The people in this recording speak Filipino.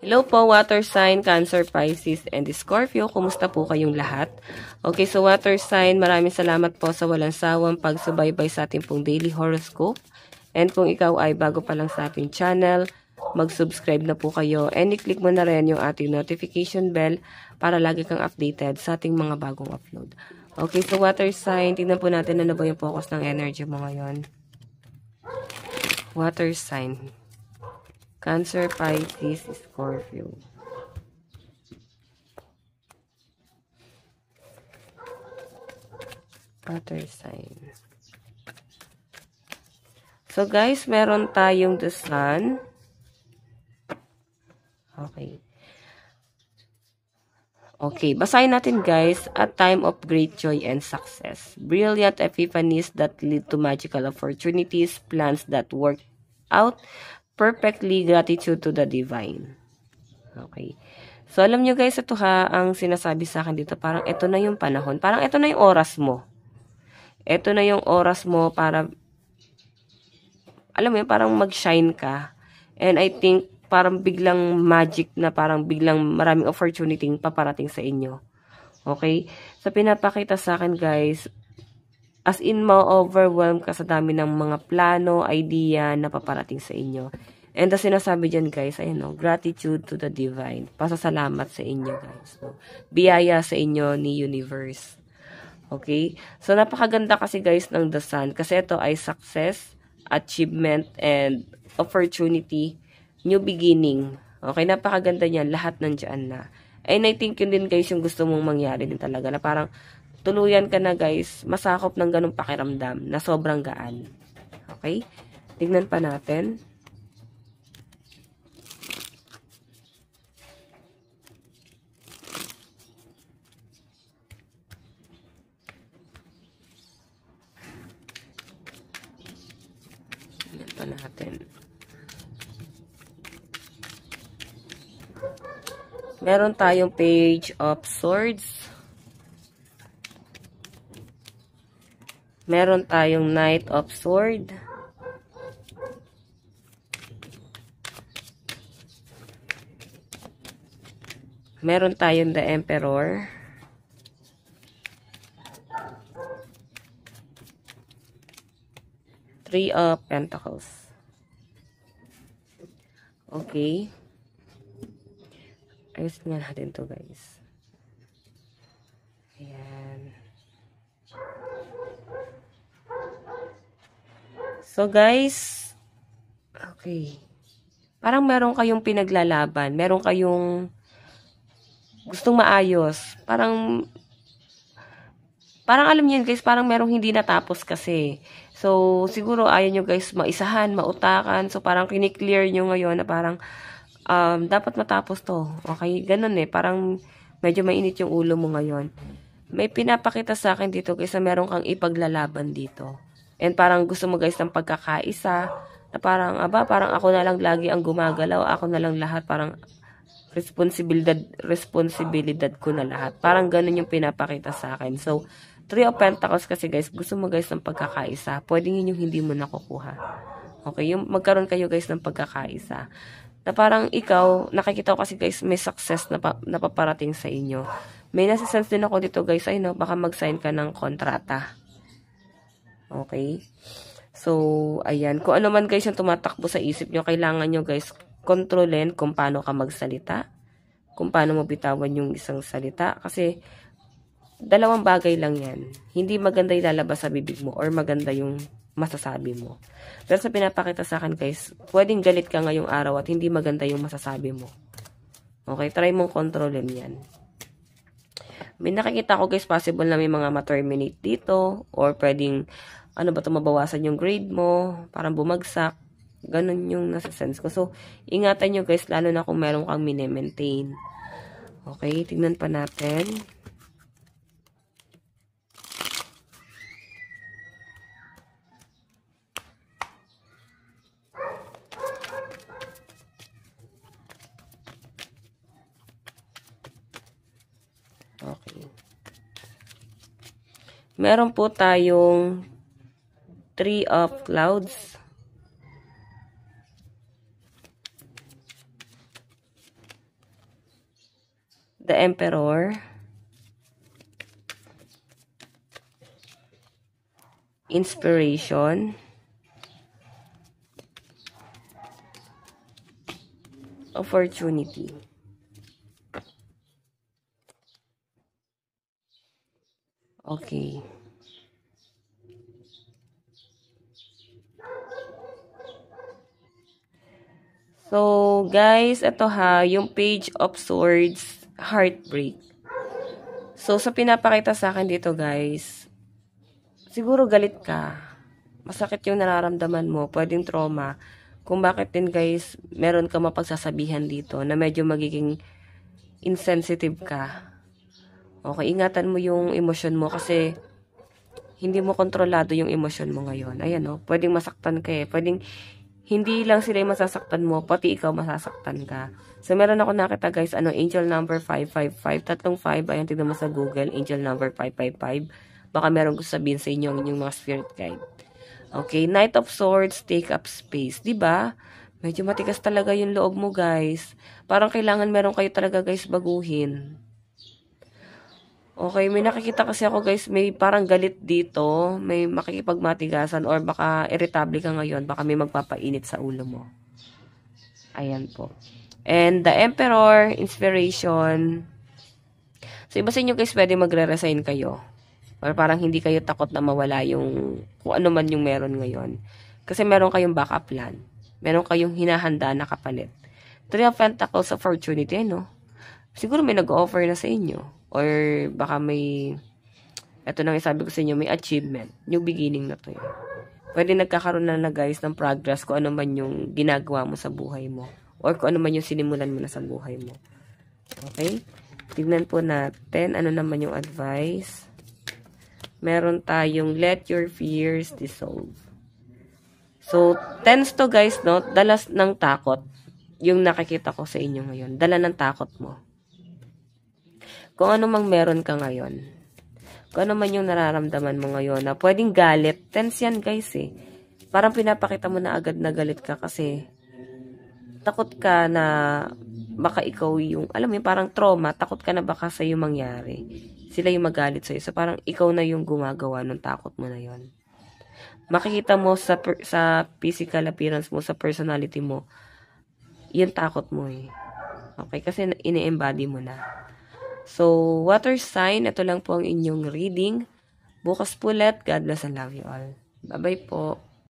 Hello po, water sign, Cancer, Pisces, and Scorpio. Kumusta po kayong lahat? Okay, so water sign, maraming salamat po sa walang sawang pagsubaybay sa ating pong daily horoscope. And kung ikaw ay bago pa lang sa ating channel, mag-subscribe na po kayo. And i-click mo na rin yung ating notification bell para lagi kang updated sa ating mga bagong upload. Okay, so water sign, tingnan po natin ano ba yung focus ng energy mo ngayon. Water sign. Cancer, Pisces, Scorpio. Water sign. So guys, meron tayong the sun. Okay. Okay, basahin natin guys. A time of great joy and success. Brilliant epiphanies that lead to magical opportunities. Plans that work out perfectly, gratitude to the divine. Okay. So, alam nyo guys, ito ha, ang sinasabi sa akin dito, parang ito na yung panahon. Parang ito na yung oras mo. Ito na yung oras mo para, alam mo yun, parang mag-shine ka. And I think, parang biglang magic na parang biglang maraming opportunity paparating sa inyo. Okay? So, pinapakita sa akin guys, as in, ma-overwhelm ka sa dami ng mga plano, idea na paparating sa inyo. And the sinasabi dyan, guys, ayun, no, gratitude to the divine. Pasasalamat sa inyo, guys. No? Biyaya sa inyo ni universe. Okay? So, napakaganda kasi, guys, ng the sun. Kasi ito ay success, achievement, and opportunity, new beginning. Okay? Napakaganda niyan. Lahat nandiyan na. And I think yun din, guys, yung gusto mong mangyari din talaga. Na parang, tuluyan ka na guys, masakop ng ganung pakiramdam na sobrang gaan. Okay? Tignan pa natin. Tignan pa natin. Meron tayong page of swords. Meron tayong Knight of Sword. Meron tayong The Emperor. Three of Pentacles. Okay. Ayusin nga natin to guys. Ayan. So, guys, okay. Parang meron kayong pinaglalaban. Meron kayong gustong maayos. Parang alam niyo guys, parang merong hindi natapos kasi. So, siguro ayaw nyo guys maisahan, mautakan. So, parang kiniklear nyo ngayon na parang dapat matapos to. Okay, ganun Parang medyo mainit yung ulo mo ngayon. May pinapakita sa akin dito guys na meron kang ipaglalaban dito. And parang gusto mo guys ng pagkakaisa, na parang, parang ako na lang lagi ang gumagalaw, ako na lang lahat, parang responsibilidad ko na lahat. Parang ganun yung pinapakita sa akin. So, Three of Pentacles kasi guys, gusto mo guys ng pagkakaisa. Pwede yun yung hindi mo nakukuha. Okay, yung magkaroon kayo guys ng pagkakaisa. Na parang ikaw, nakikita ko kasi guys, may success na paparating sa inyo. May nasa-sense din ako dito guys, ay no, baka mag-sign ka ng kontrata. Okay? So, ayan. Kung ano man guys yung tumatakbo sa isip nyo, kailangan nyo guys kontrolin kung paano ka magsalita. Kung paano mo bitawan yung isang salita. Kasi, dalawang bagay lang yan. Hindi maganda yung lalabas sa bibig mo or maganda yung masasabi mo. Pero sa pinapakita sa akin guys, pwedeng galit ka ngayong araw at hindi maganda yung masasabi mo. Okay? Try mong kontrolin yan. May nakikita ko guys, possible na may mga ma-terminate dito or pwedeng mabawasan yung grade mo, parang bumagsak. Ganun yung nasa sense ko. So, ingatan nyo guys, lalo na kung meron kang mini-maintain. Okay, tignan pa natin. Okay. Meron po tayong Three of Clouds. the Emperor, Inspiration, Opportunity. Okay. So, guys, ito ha, yung Page of Swords, Heartbreak. So, sa pinapakita sa akin dito, guys, siguro galit ka. Masakit yung nararamdaman mo, pwedeng trauma. Kung bakit din, guys, meron ka mapagsasabihan dito na medyo magiging insensitive ka. Okay, ingatan mo yung emosyon mo kasi hindi mo kontrolado yung emosyon mo ngayon. Ayan, no? Pwedeng masaktan ka eh. Pwedeng hindi lang sila yung masasaktan mo, pati ikaw masasaktan ka. So, meron ako nakita guys, angel number 555, tatlong 5, ayan, tignan mo sa Google, angel number 555. Baka meron ko sabihin sa inyo yung mga spirit guide. Okay, Knight of Swords, take up space. Diba? Medyo matigas talaga yung loob mo guys. Parang kailangan meron kayo talaga guys baguhin. Okay, may nakikita kasi ako guys, may parang galit dito, may makikipagmatigasan or baka irritable ka ngayon, baka may magpapainit sa ulo mo. Ayan po. And the Emperor, Inspiration. So, iba sa inyo guys, pwede magre-resign kayo. Or parang hindi kayo takot na mawala yung kung ano man yung meron ngayon. Kasi meron kayong backup plan. Meron kayong hinahanda na kapalit. Three of Pentacles, opportunity, no? Siguro may nag-offer na sa inyo. Or baka may, ito nang isabi ko sa inyo, may achievement. New beginning na to yun. Pwede nagkakaroon na guys ng progress kung ano man yung ginagawa mo sa buhay mo. Or kung ano man yung sinimulan mo na sa buhay mo. Okay? Tignan po natin ano naman yung advice. Meron tayong let your fears dissolve. So, tends to guys, no? Dalas ng takot. Yung nakikita ko sa inyo ngayon. Dala ng takot mo. Kung ano mang meron ka ngayon. Kung ano man yung nararamdaman mo ngayon na pwedeng galit. Tense yan guys eh. Parang pinapakita mo na agad na galit ka kasi takot ka na baka ikaw yung, alam mo yung parang trauma, takot ka na baka sa'yo mangyari. Sila yung magalit sa'yo. So parang ikaw na yung gumagawa ng takot mo na yon. Makikita mo sa physical appearance mo, sa personality mo, yung takot mo eh. Okay? Kasi ini-embody mo na. So, water sign, ito lang po ang inyong reading. Bukas po ulit. God bless and love you all. Bye-bye po.